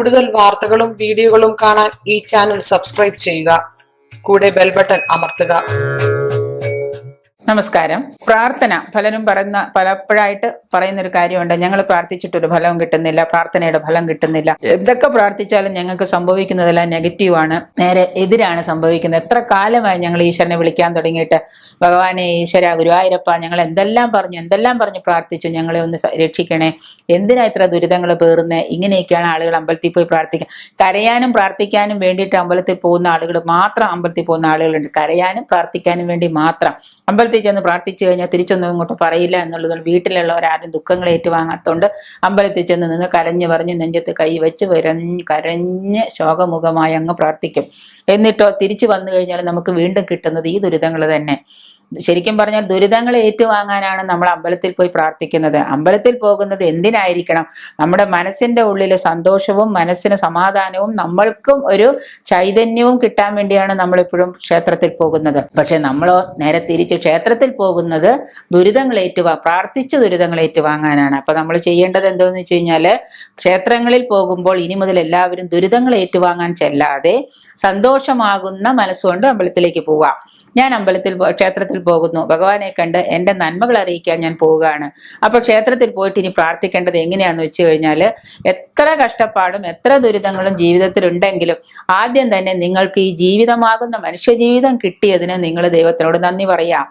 കൂടുതൽ വാർത്തകളും വീഡിയോകളും കാണാൻ ഈ ചാനൽ സബ്സ്ക്രൈബ് ചെയ്യുക. കൂടെ ബെൽ ബട്ടൺ അമർത്തുക. നമസ്കാരം. പ്രാർത്ഥന പലരും പലപ്പോഴായിട്ട് പറയുന്ന ഒരു കാര്യമുണ്ട്, ഞങ്ങൾ പ്രാർത്ഥിച്ചിട്ടൊരു ഫലവും കിട്ടുന്നില്ല, പ്രാർത്ഥനയുടെ ഫലം കിട്ടുന്നില്ല. എന്തൊക്കെ പ്രാർത്ഥിച്ചാലും ഞങ്ങൾക്ക് സംഭവിക്കുന്നതെല്ലാം നെഗറ്റീവാണ്, നേരെ എതിരാണ് സംഭവിക്കുന്നത്. എത്ര കാലമായി ഞങ്ങൾ ഈശ്വരനെ വിളിക്കാൻ തുടങ്ങിയിട്ട്, ഭഗവാനെ, ഈശ്വര, ഗുരുവായൂരപ്പ, ഞങ്ങൾ എന്തെല്ലാം പറഞ്ഞു പ്രാർത്ഥിച്ചു, ഞങ്ങളെ ഒന്ന് രക്ഷിക്കണേ, എന്തിനാ ഇത്ര ദുരിതങ്ങൾ പേറുന്നത്? ഇങ്ങനെയൊക്കെയാണ് ആളുകൾ അമ്പലത്തിൽ പോയി പ്രാർത്ഥിക്കുക. കരയാനും പ്രാർത്ഥിക്കാനും വേണ്ടിയിട്ട് അമ്പലത്തിൽ പോകുന്ന ആളുകൾ മാത്രം അമ്പലത്തിൽ പോകുന്ന ആളുകളുണ്ട്. കരയാനും പ്രാർത്ഥിക്കാനും വേണ്ടി മാത്രം അമ്പലത്തിൽ ചെന്ന് പ്രാർത്ഥിച്ചു കഴിഞ്ഞാൽ തിരിച്ചൊന്നും ഇങ്ങോട്ട് പറയില്ല എന്നുള്ളതുകൊണ്ട് വീട്ടിലുള്ളവരാരും ദുഃഖങ്ങൾ ഏറ്റുവാങ്ങാത്തോണ്ട് അമ്പലത്തിൽ ചെന്ന് നിന്ന് കരഞ്ഞു പറഞ്ഞ് നെഞ്ചത്ത് കൈ വെച്ച് കരഞ്ഞ് ശോകമുഖമായി അങ്ങ് പ്രാർത്ഥിക്കും. എന്നിട്ടോ തിരിച്ചു വന്നു കഴിഞ്ഞാൽ നമുക്ക് വീണ്ടും കിട്ടുന്നത് ഈ ദുരിതങ്ങൾ തന്നെ. ശരിക്കും പറഞ്ഞാൽ ദുരിതങ്ങൾ ഏറ്റുവാങ്ങാനാണ് നമ്മൾ അമ്പലത്തിൽ പോയി പ്രാർത്ഥിക്കുന്നത്. അമ്പലത്തിൽ പോകുന്നത് എന്തിനായിരിക്കണം? നമ്മുടെ മനസ്സിന്റെ ഉള്ളിൽ സന്തോഷവും മനസ്സിന് സമാധാനവും നമ്മൾക്കും ഒരു ചൈതന്യവും കിട്ടാൻ വേണ്ടിയാണ് നമ്മളെപ്പോഴും ക്ഷേത്രത്തിൽ പോകുന്നത്. പക്ഷെ നമ്മളോ നേരെ തിരിച്ച് ക്ഷേത്രത്തിൽ പോകുന്നത് പ്രാർത്ഥിച്ച് ദുരിതങ്ങൾ ഏറ്റുവാങ്ങാനാണ്. അപ്പൊ നമ്മൾ ചെയ്യേണ്ടത് എന്താന്ന് വെച്ച് കഴിഞ്ഞാല്, ക്ഷേത്രങ്ങളിൽ പോകുമ്പോൾ ഇനി മുതൽ എല്ലാവരും ദുരിതങ്ങൾ ഏറ്റുവാങ്ങാൻ ചെല്ലാതെ സന്തോഷമാകുന്ന മനസ്സുകൊണ്ട് അമ്പലത്തിലേക്ക് പോവാം. ഞാൻ ക്ഷേത്രത്തിൽ പോകുന്നു, ഭഗവാനെ കണ്ട് എൻ്റെ നന്മകൾ അറിയിക്കാൻ ഞാൻ പോവുകയാണ്. അപ്പൊ ക്ഷേത്രത്തിൽ പോയിട്ട് ഇനി പ്രാർത്ഥിക്കേണ്ടത് എങ്ങനെയാന്ന് വെച്ച് കഴിഞ്ഞാല്, എത്ര കഷ്ടപ്പാടും എത്ര ദുരിതങ്ങളും ജീവിതത്തിൽ ഉണ്ടെങ്കിലും ആദ്യം തന്നെ നിങ്ങൾക്ക് ഈ ജീവിതമാകുന്ന മനുഷ്യജീവിതം കിട്ടിയതിന് നിങ്ങൾ ദൈവത്തിനോട് നന്ദി പറയാം.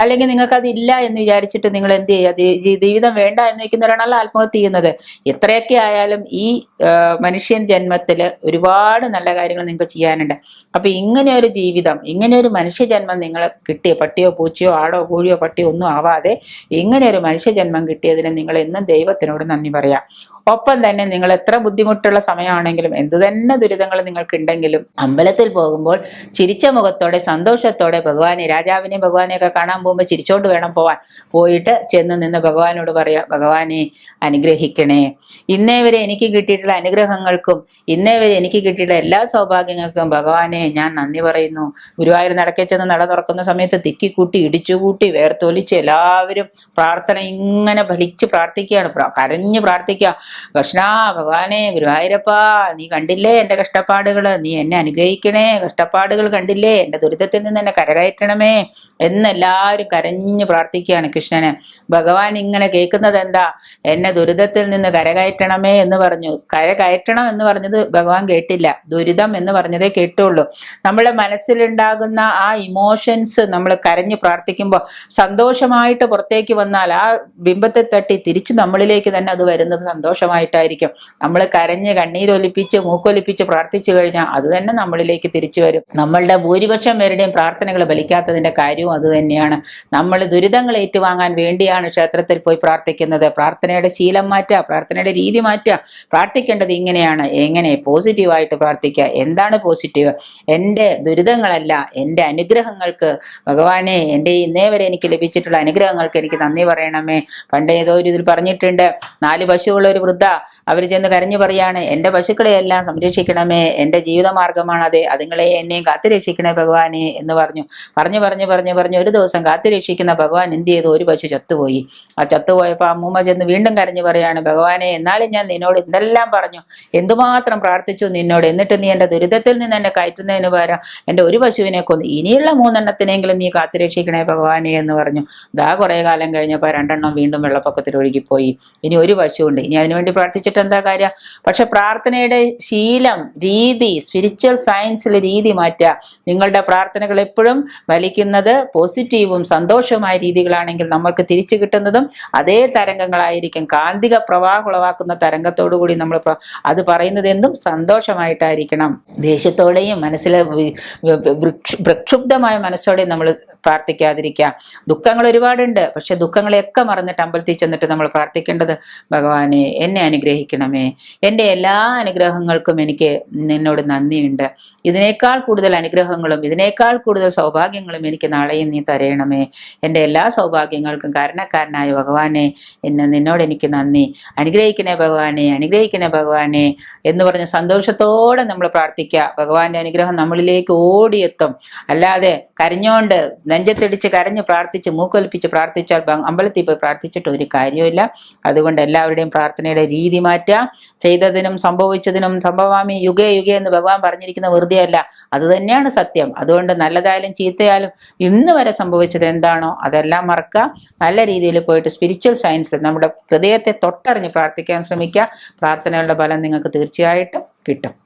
അല്ലെങ്കിൽ നിങ്ങൾക്ക് അതില്ല എന്ന് വിചാരിച്ചിട്ട് നിങ്ങൾ എന്ത് ചെയ്യുക? ജീവിതം വേണ്ട എന്ന് വെക്കുന്നവരാണല്ലോ ആത്മഹത്യ ചെയ്യുന്നത്. എത്രയൊക്കെ ആയാലും ഈ മനുഷ്യൻ ജന്മത്തില് ഒരുപാട് നല്ല കാര്യങ്ങൾ നിങ്ങൾക്ക് ചെയ്യാനുണ്ട്. അപ്പൊ ഇങ്ങനെ ഒരു ജീവിതം, ഇങ്ങനെ ഒരു മനുഷ്യജന്മം നിങ്ങൾ കിട്ടിയ, പട്ടിയോ പൂച്ചയോ ആടോ കോഴിയോ പട്ടിയോ ഒന്നും ആവാതെ ഇങ്ങനെ ഒരു മനുഷ്യജന്മം കിട്ടിയതിന് നിങ്ങൾ എന്നും ദൈവത്തിനോട് നന്ദി പറയാം. ഒപ്പം തന്നെ നിങ്ങൾ എത്ര ബുദ്ധിമുട്ടുള്ള സമയമാണെങ്കിലും എന്ത് തന്നെ ദുരിതങ്ങൾ നിങ്ങൾക്ക് ഉണ്ടെങ്കിലും അമ്പലത്തിൽ പോകുമ്പോൾ ചിരിച്ച മുഖത്തോടെ സന്തോഷത്തോടെ ഭഗവാനെ, രാജാവിനെയും ഭഗവാനെയൊക്കെ കാണാൻ പോകുമ്പോൾ ചിരിച്ചോണ്ട് വേണം പോവാൻ. പോയിട്ട് ചെന്ന് നിന്ന് ഭഗവാനോട് പറയാ, ഭഗവാനെ അനുഗ്രഹിക്കണേ, ഇന്നേ വരെ എനിക്ക് കിട്ടിയിട്ടുള്ള അനുഗ്രഹങ്ങൾക്കും ഇന്നേ വരെ എനിക്ക് കിട്ടിയിട്ടുള്ള എല്ലാ സൗഭാഗ്യങ്ങൾക്കും ഭഗവാനെ ഞാൻ നന്ദി പറയുന്നു. ഗുരുവായൂർ നടക്കെ ചെന്ന് നട തുറക്കുന്ന സമയത്ത് തിക്കിക്കൂട്ടി ഇടിച്ചുകൂട്ടി വേർത്തൊലിച്ച് എല്ലാവരും പ്രാർത്ഥന ഇങ്ങനെ ഫലിച്ച് പ്രാർത്ഥിക്കുകയാണ്, കരഞ്ഞ് പ്രാർത്ഥിക്കുക. കൃഷ്ണ, ഭഗവാനെ, ഗുരുവായൂരപ്പ, നീ കണ്ടില്ലേ എൻ്റെ കഷ്ടപ്പാടുകൾ, നീ എന്നെ അനുഗ്രഹിക്കണേ, കഷ്ടപ്പാടുകൾ കണ്ടില്ലേ, എൻ്റെ ദുരിതത്തിൽ നിന്ന് എന്നെ കരകയറ്റണമേ എന്നെല്ലാവരും കരഞ്ഞു പ്രാർത്ഥിക്കുകയാണ് കൃഷ്ണന്. ഭഗവാൻ ഇങ്ങനെ കേൾക്കുന്നത് എന്താ? എന്നെ ദുരിതത്തിൽ നിന്ന് കരകയറ്റണമേ എന്ന് പറഞ്ഞു. കരകയറ്റണം എന്ന് പറഞ്ഞത് ഭഗവാൻ കേട്ടില്ല, ദുരിതം എന്ന് പറഞ്ഞതേ കേട്ടുള്ളൂ. നമ്മുടെ മനസ്സിലുണ്ടാകുന്ന ആ ഇമോഷൻസ് നമ്മൾ കരഞ്ഞു പ്രാർത്ഥിക്കുമ്പോൾ സന്തോഷമായിട്ട് പുറത്തേക്ക് വന്നാൽ ആ ബിംബത്തെ തട്ടി തിരിച്ച് നമ്മളിലേക്ക് തന്നെ അത് വരുന്നത് സന്തോഷമായിട്ടായിരിക്കും. നമ്മൾ കരഞ്ഞ് കണ്ണീരൊലിപ്പിച്ച് മൂക്കൊലിപ്പിച്ച് പ്രാർത്ഥിച്ചു കഴിഞ്ഞാൽ അത് തന്നെ നമ്മളിലേക്ക് തിരിച്ചു വരും. നമ്മളുടെ ഭൂരിപക്ഷം പേരുടെയും പ്രാർത്ഥനകൾ ഫലിക്കാത്തതിന്റെ കാര്യവും അത് തന്നെയാണ്. നമ്മൾ ദുരിതങ്ങൾ ഏറ്റുവാങ്ങാൻ വേണ്ടിയാണ് ക്ഷേത്രത്തിൽ പോയി പ്രാർത്ഥിക്കുന്നത്. പ്രാർത്ഥനയുടെ ശീലം മാറ്റുക, പ്രാർത്ഥനയുടെ രീതി മാറ്റുക. പ്രാർത്ഥിക്കേണ്ടത് ഇങ്ങനെയാണ്. എങ്ങനെ? പോസിറ്റീവായിട്ട് പ്രാർത്ഥിക്കുക. എന്താണ് പോസിറ്റീവ്? എൻ്റെ ദുരിതങ്ങളല്ല, എൻ്റെ അനുഗ്രഹങ്ങൾക്ക് ഭഗവാനെ, എൻ്റെ ഇന്നേ വരെ എനിക്ക് ലഭിച്ചിട്ടുള്ള അനുഗ്രഹങ്ങൾക്ക് എനിക്ക് നന്ദി പറയണമേ. പണ്ട് ഏതോ ഒരു ഇതിൽ പറഞ്ഞിട്ടുണ്ട്, 4 പശുവുള്ള ഒരു വൃദ്ധ അവർ ചെന്ന് കരഞ്ഞു പറയാണ്, എൻ്റെ പശുക്കളെയെല്ലാം സംരക്ഷിക്കണമേ, എൻ്റെ ജീവിതമാർഗമാണത്, അതുങ്ങളെ എന്നെയും കാത്തുരക്ഷിക്കണേ ഭഗവാനെ എന്ന് പറഞ്ഞു ഒരു ദിവസം കാത്തുരക്ഷിക്കുന്ന ഭഗവാൻ എന്ത് ചെയ്തു? ഒരു പശു ചത്തുപോയി. ആ ചത്തുപോയപ്പോൾ ആ മൂമ്മ ചെന്ന് വീണ്ടും കരഞ്ഞു പറയാണ്, ഭഗവാനെ, എന്നാലും ഞാൻ നിന്നോട് എന്തെല്ലാം പറഞ്ഞു, എന്തുമാത്രം പ്രാർത്ഥിച്ചു നിന്നോട്, എന്നിട്ട് നീ എൻ്റെ ദുരിതത്തിൽ നിന്ന് എന്നെ കയറ്റുന്നതിന് പകരം എൻ്റെ ഒരു പശുവിനെ കൊന്നു, ഇനിയുള്ള 3 എണ്ണത്തിനെങ്കിലും നീ കാത്തുരക്ഷിക്കണേ ഭഗവാനെ എന്ന് പറഞ്ഞു. ദാ കുറെ കാലം കഴിഞ്ഞപ്പോൾ 2 എണ്ണം വീണ്ടും വെള്ളപ്പൊക്കത്തിൽ ഒഴുകിപ്പോയി. ഇനി ഒരു പശുവുണ്ട്. ഇനി അതിനുവേണ്ടി പ്രാർത്ഥിച്ചിട്ട് എന്താ കാര്യം? പക്ഷെ പ്രാർത്ഥനയുടെ ശീലം, രീതി, സ്പിരിച്വൽ സയൻസിലെ രീതി മാറ്റുക. നിങ്ങളുടെ പ്രാർത്ഥനകൾ എപ്പോഴും വലിക്കുന്നത് പോസിറ്റീവും സന്തോഷവുമായ രീതികളാണെങ്കിൽ നമ്മൾക്ക് തിരിച്ചു കിട്ടുന്നതും അതേ തരംഗങ്ങളായിരിക്കും. കാന്തിക പ്രവാഹം ഉളവാക്കുന്ന തരംഗത്തോടു കൂടി നമ്മൾ അത് പറയുന്നത് എന്തും സന്തോഷമായിട്ടായിരിക്കണം. ദേഷ്യത്തോടെയും മനസ്സിലെ പ്രക്ഷുബ്ധമായ മനസ്സോടെയും നമ്മൾ പ്രാർത്ഥിക്കാതിരിക്കുക. ദുഃഖങ്ങൾ ഒരുപാടുണ്ട്, പക്ഷെ ദുഃഖങ്ങളെയൊക്കെ മറന്നിട്ട് അമ്പലത്തിൽ ചെന്നിട്ട് നമ്മൾ പ്രാർത്ഥിക്കേണ്ടത്, ഭഗവാനെ എന്നെ അനുഗ്രഹിക്കണമേ, എൻ്റെ എല്ലാ അനുഗ്രഹങ്ങൾക്കും എനിക്ക് നിന്നോട് നന്ദിയുണ്ട്, ഇതിനേക്കാൾ കൂടുതൽ അനുഗ്രഹങ്ങളും ഇതിനേക്കാൾ കൂടുതൽ സൗഭാഗ്യങ്ങളും എനിക്ക് നാളെയും നീ തരയണം. തരണമേ. എൻ്റെ എല്ലാ സൗഭാഗ്യങ്ങൾക്കും കാരണക്കാരനായ ഭഗവാനെ, നിന്നോട് എനിക്ക് നന്ദി. അനുഗ്രഹിക്കണേ ഭഗവാനെ, അനുഗ്രഹിക്കണേ ഭഗവാനെ എന്ന് പറഞ്ഞ് സന്തോഷത്തോടെ നമ്മൾ പ്രാർത്ഥിക്കുക. ഭഗവാന്റെ അനുഗ്രഹം നമ്മളിലേക്ക് ഓടിയെത്തും. അല്ലാതെ കരഞ്ഞോണ്ട് നെഞ്ചത്തിടിച്ച് കരഞ്ഞ് പ്രാർത്ഥിച്ച് മൂക്കൊലിപ്പിച്ച് പ്രാർത്ഥിച്ചാൽ അമ്പലത്തിൽ പോയി പ്രാർത്ഥിച്ചിട്ട് ഒരു കാര്യമില്ല. അതുകൊണ്ട് എല്ലാവരുടെയും പ്രാർത്ഥനയുടെ രീതി മാറ്റുക. ചെയ്തതിനും സംഭവിച്ചതിനും സംഭവാമി യുഗേ യുഗേ എന്ന് ഭഗവാൻ പറഞ്ഞിരിക്കുന്ന വെറുതെ അല്ല, അത് തന്നെയാണ് സത്യം. അതുകൊണ്ട് നല്ലതായാലും ചീത്തയായാലും ഇന്ന് വരെ സംഭവിച്ചത് എന്താണോ അതെല്ലാം മറക്കുക. നല്ല രീതിയിൽ പോയിട്ട് സ്പിരിച്വൽ സയൻസിൽ നമ്മുടെ ഹൃദയത്തെ തൊട്ടറിഞ്ഞ് പ്രാർത്ഥിക്കാൻ ശ്രമിക്കുക. പ്രാർത്ഥനകളുടെ ഫലം നിങ്ങൾക്ക് തീർച്ചയായിട്ടും കിട്ടും.